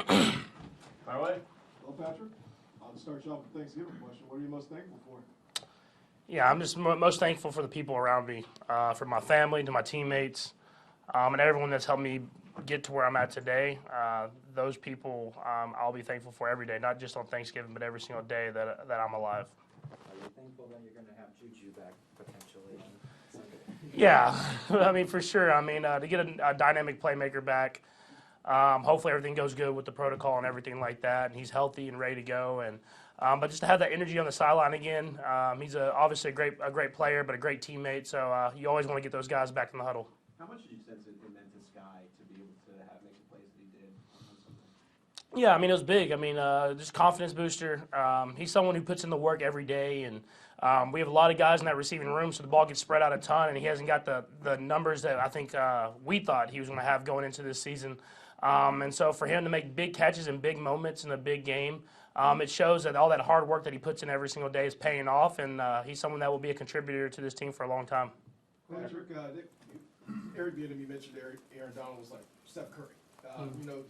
Fire away. Well, Patrick, I'll start you off with a Thanksgiving question. What are you most thankful for? Yeah, I'm just most thankful for the people around me, for my family, to my teammates, and everyone that's helped me get to where I'm at today. Those people I'll be thankful for every day, not just on Thanksgiving, but every single day that I'm alive. Are you thankful that you're going to have Juju back potentially on Sunday? Yeah, I mean, for sure. I mean, to get a dynamic playmaker back, hopefully everything goes good with the protocol and everything like that, and he's healthy and ready to go. And but just to have that energy on the sideline again, he's obviously a great player, but a great teammate. So you always want to get those guys back in the huddle. How much did you sense it meant to Sky to be able to make the plays that he did on Sunday? Yeah, I mean, it was big. I mean, just confidence booster. He's someone who puts in the work every day, and we have a lot of guys in that receiving room, so the ball gets spread out a ton, and he hasn't got the numbers that I think we thought he was going to have going into this season. And so for him to make big catches in big moments in a big game, it shows that all that hard work that he puts in every single day is paying off, and he's someone that will be a contributor to this team for a long time. Patrick, Eric Bieniemy mentioned Aaron Donald was like Steph Curry.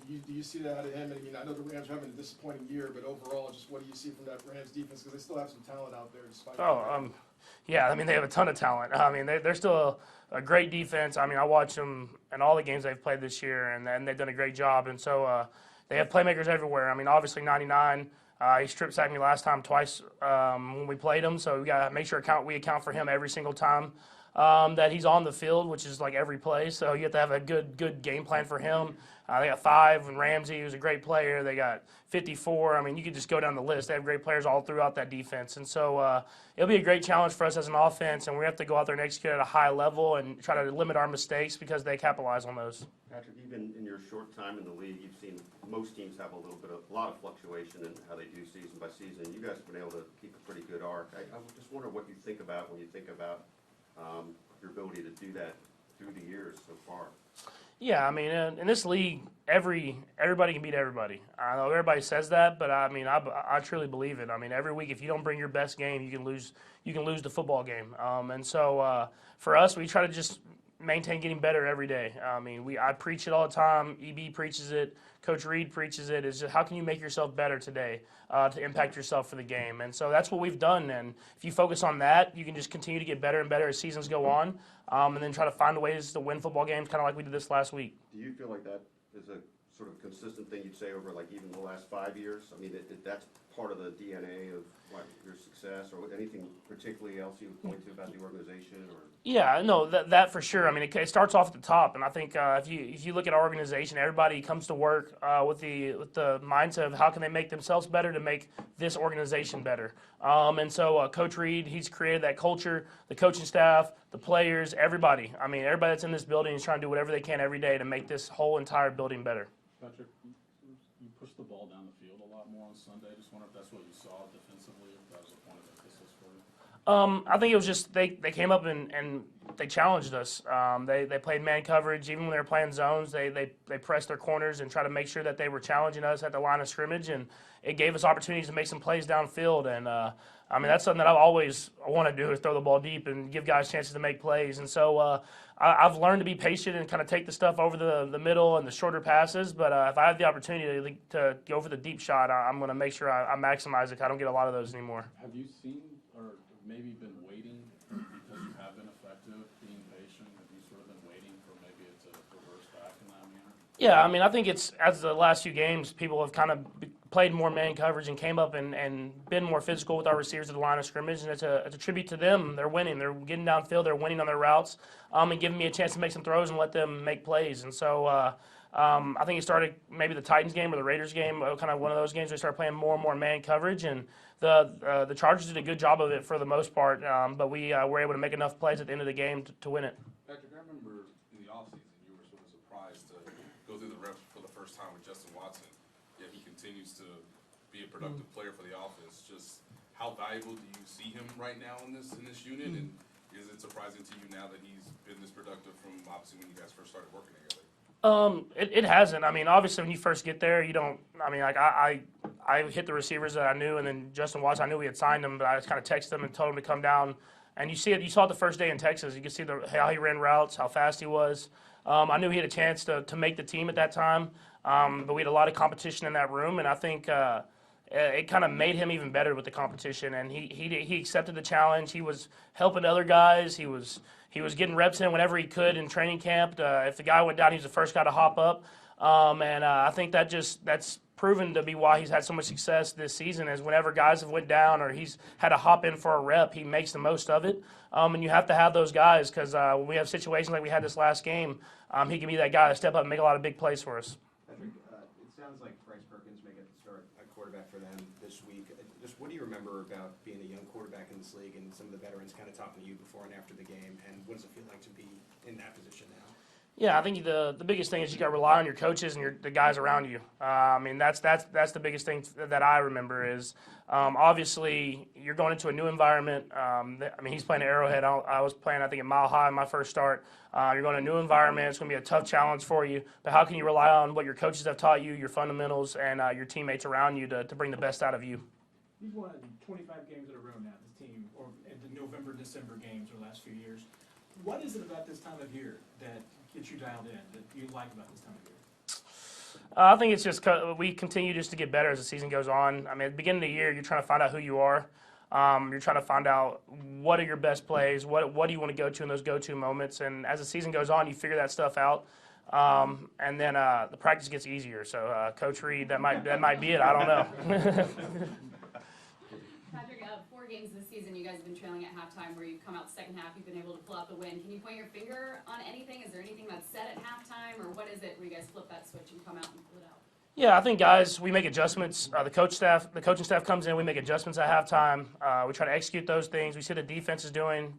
Do you see that out of him? I mean, I know the Rams are having a disappointing year, but overall, just what do you see from that Rams defense? Because they still have some talent out there despite. Yeah, I mean, they have a ton of talent. I mean, they're still a great defense. I mean, I watch them in all the games they've played this year, and they've done a great job. And so they have playmakers everywhere. I mean, obviously 99. He strip sacked me last time twice when we played him, so we got to make sure we account for him every single time that he's on the field, which is like every play. So you have to have a good game plan for him. They got 5, and Ramsey, who's a great player. They got 54. I mean, you could just go down the list. They have great players all throughout that defense. And so it'll be a great challenge for us as an offense, and we have to go out there and execute at a high level and try to limit our mistakes because they capitalize on those. Patrick, even in your short time in the league, you've seen most teams have a lot of fluctuation in how they do season by season. You guys have been able to keep a pretty good arc. I just wonder what you think about when you think about your ability to do that through the years so far. Yeah, I mean, in this league, everybody can beat everybody. I know everybody says that, but I mean, I truly believe it. I mean, every week, if you don't bring your best game, you can lose the football game. And so for us, we try to just maintain getting better every day. I mean, I preach it all the time. EB preaches it. Coach Reed preaches it. Is just how can you make yourself better today to impact yourself for the game? And so that's what we've done. And if you focus on that, you can just continue to get better and better as seasons go on, and then try to find ways to win football games, kind of like we did this last week. Do you feel like that is a sort of consistent thing you'd say over like even the last 5 years? I mean, that's part of the DNA of your success, or anything particularly else you would point to about the organization? Or yeah, no, that for sure. I mean, it starts off at the top, and I think if you look at our organization, everybody comes to work with the mindset of how can they make themselves better to make this organization better. And so Coach Reed, he's created that culture, the coaching staff, the players, everybody. I mean, everybody that's in this building is trying to do whatever they can every day to make this whole entire building better. Patrick, you pushed the ball down the field a lot more on Sunday. Just wonder if that's what you saw defensively, if that was a point of emphasis for you. I think it was just they came up and they challenged us. They played man coverage. Even when they were playing zones, they pressed their corners and tried to make sure that they were challenging us at the line of scrimmage, and it gave us opportunities to make some plays downfield. And I mean, that's something that I've always want to do, is throw the ball deep and give guys chances to make plays. And so I've learned to be patient and kind of take the stuff over the middle and the shorter passes. But if I have the opportunity to go for the deep shot, I'm going to make sure I maximize it. I don't get a lot of those anymore. Have you seen or maybe been waiting because you have been effective, being patient? Have you sort of been waiting for maybe it to reverse back in that manner? Yeah, I mean, I think it's, as the last few games, people have kind of played more man coverage and came up and been more physical with our receivers at the line of scrimmage, and it's a tribute to them. They're winning. They're getting downfield. They're winning on their routes, and giving me a chance to make some throws and let them make plays. And so I think it started maybe the Titans game or the Raiders game, kind of one of those games. They started playing more and more man coverage, and the Chargers did a good job of it for the most part, but we were able to make enough plays at the end of the game to win it. Patrick, I remember in the offseason you were sort of surprised to go through the reps for the first time with Justin Watson, yet he continues to be a productive player for the offense. Just how valuable do you see him right now in this unit, and is it surprising to you now that he's been this productive from obviously when you guys first started working together? It hasn't. I mean, obviously, when you first get there, you don't. I mean, like I hit the receivers that I knew, and then Justin Watson, I knew we had signed him, but I just kind of texted him and told him to come down. And you saw it the first day in Texas. You could see how he ran routes, how fast he was. I knew he had a chance to make the team at that time, but we had a lot of competition in that room, and I think it kind of made him even better with the competition. And he accepted the challenge. He was helping other guys. He was getting reps in whenever he could in training camp. If the guy went down, he was the first guy to hop up. And I think that's proven to be why he's had so much success this season, is whenever guys have went down or he's had to hop in for a rep, he makes the most of it. And you have to have those guys, because when we have situations like we had this last game, he can be that guy to step up and make a lot of big plays for us. Patrick, it sounds like Bryce Perkins may get the start at quarterback for them this week. Just what do you remember about being a young quarterback in this league and some of the veterans kind of talking to you before and after the game, and what does it feel like to be in that position now? Yeah, I think the biggest thing is you got to rely on your coaches and the guys around you. I mean, that's the biggest thing that I remember is obviously you're going into a new environment. I mean, he's playing at Arrowhead. I was playing, I think, at Mile High my first start. You're going to a new environment. It's going to be a tough challenge for you. But how can you rely on what your coaches have taught you, your fundamentals, and your teammates around you to bring the best out of you? You've won 25 games in a row now, this team, or in the November, December games over the last few years. What is it about this time of year that gets you dialed in, that you like about this time of year? I think it's just we continue just to get better as the season goes on. I mean, at the beginning of the year, you're trying to find out who you are. You're trying to find out what are your best plays, what do you want to go to in those go-to moments. And as the season goes on, you figure that stuff out. And then the practice gets easier. So, Coach Reed, that might be it. I don't know. Patrick, 4 games this season, you guys have been trailing at halftime where you've come out the second half, you've been able to pull out the win. Can you point your finger on anything? Is there anything that's said at halftime, or what is it where you guys flip that switch and come out and pull it out? Yeah, I think, guys, we make adjustments. The coaching staff comes in. We make adjustments at halftime. We try to execute those things. We see the defense is doing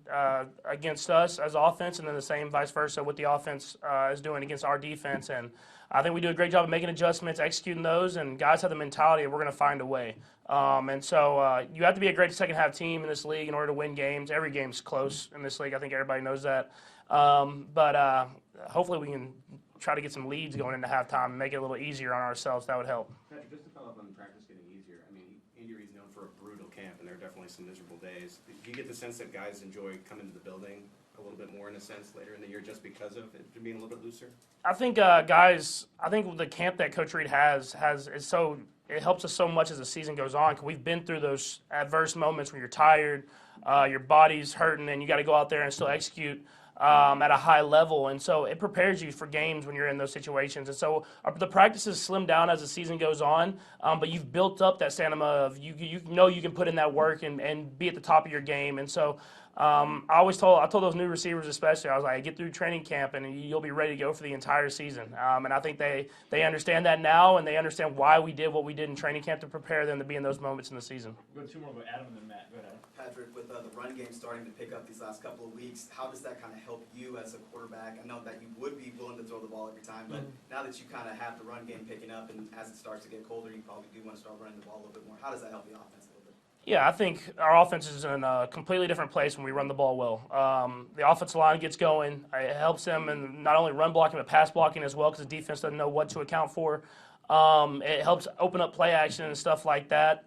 against us as offense, and then the same vice versa what the offense is doing against our defense. And I think we do a great job of making adjustments, executing those, and guys have the mentality that we're going to find a way. And so you have to be a great second-half team in this league in order to win games. Every game's close in this league. I think everybody knows that. But hopefully we can try to get some leads going into halftime and make it a little easier on ourselves. That would help. Patrick, just to follow up on the practice getting easier, I mean, Indy is known for a brutal camp, and there are definitely some miserable days. Do you get the sense that guys enjoy coming to the building a little bit more in a sense later in the year just because of it being a little bit looser? I think guys, the camp that Coach Reed has is so it helps us so much as the season goes on, because we've been through those adverse moments when you're tired, your body's hurting, and you got to go out there and still execute at a high level. And so it prepares you for games when you're in those situations. And so the practices slim down as the season goes on, but you've built up that stamina of you know you can put in that work and be at the top of your game. And so I told those new receivers especially, I was like, get through training camp and you'll be ready to go for the entire season. And I think they understand that now, and they understand why we did what we did in training camp to prepare them to be in those moments in the season. We'll go 2 more, but Adam and then Matt. Go ahead, Adam. Patrick, with the run game starting to pick up these last couple of weeks, how does that kind of help you as a quarterback? I know that you would be willing to throw the ball every time, but now that you kind of have the run game picking up, and as it starts to get colder, you probably do want to start running the ball a little bit more. How does that help the offense a little bit? Yeah, I think our offense is in a completely different place when we run the ball well. The offensive line gets going. It helps them in not only run blocking but pass blocking as well, because the defense doesn't know what to account for. It helps open up play action and stuff like that.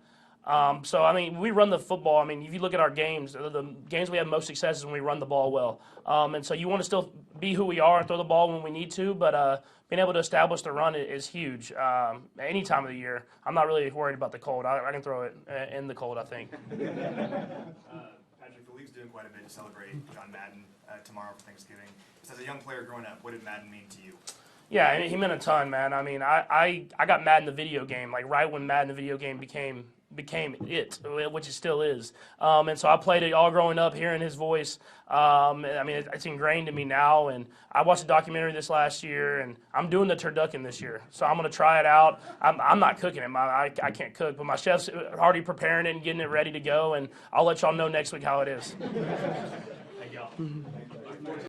So, I mean, we run the football. I mean, if you look at our games, the games we have most success is when we run the ball well. And so you want to still be who we are and throw the ball when we need to, but being able to establish the run is huge. Any time of the year, I'm not really worried about the cold. I can throw it in the cold, I think. Patrick, the league's doing quite a bit to celebrate John Madden tomorrow for Thanksgiving. Just as a young player growing up, what did Madden mean to you? Yeah, he meant a ton, man. I mean, I got Madden the video game, like right when Madden the video game became it, which it still is. And so I played it all growing up, hearing his voice. I mean, it's ingrained in me now. And I watched a documentary this last year, and I'm doing the turducken this year. So I'm going to try it out. I'm not cooking it. I can't cook, but my chef's already preparing it and getting it ready to go. And I'll let y'all know next week how it is. Thank y'all.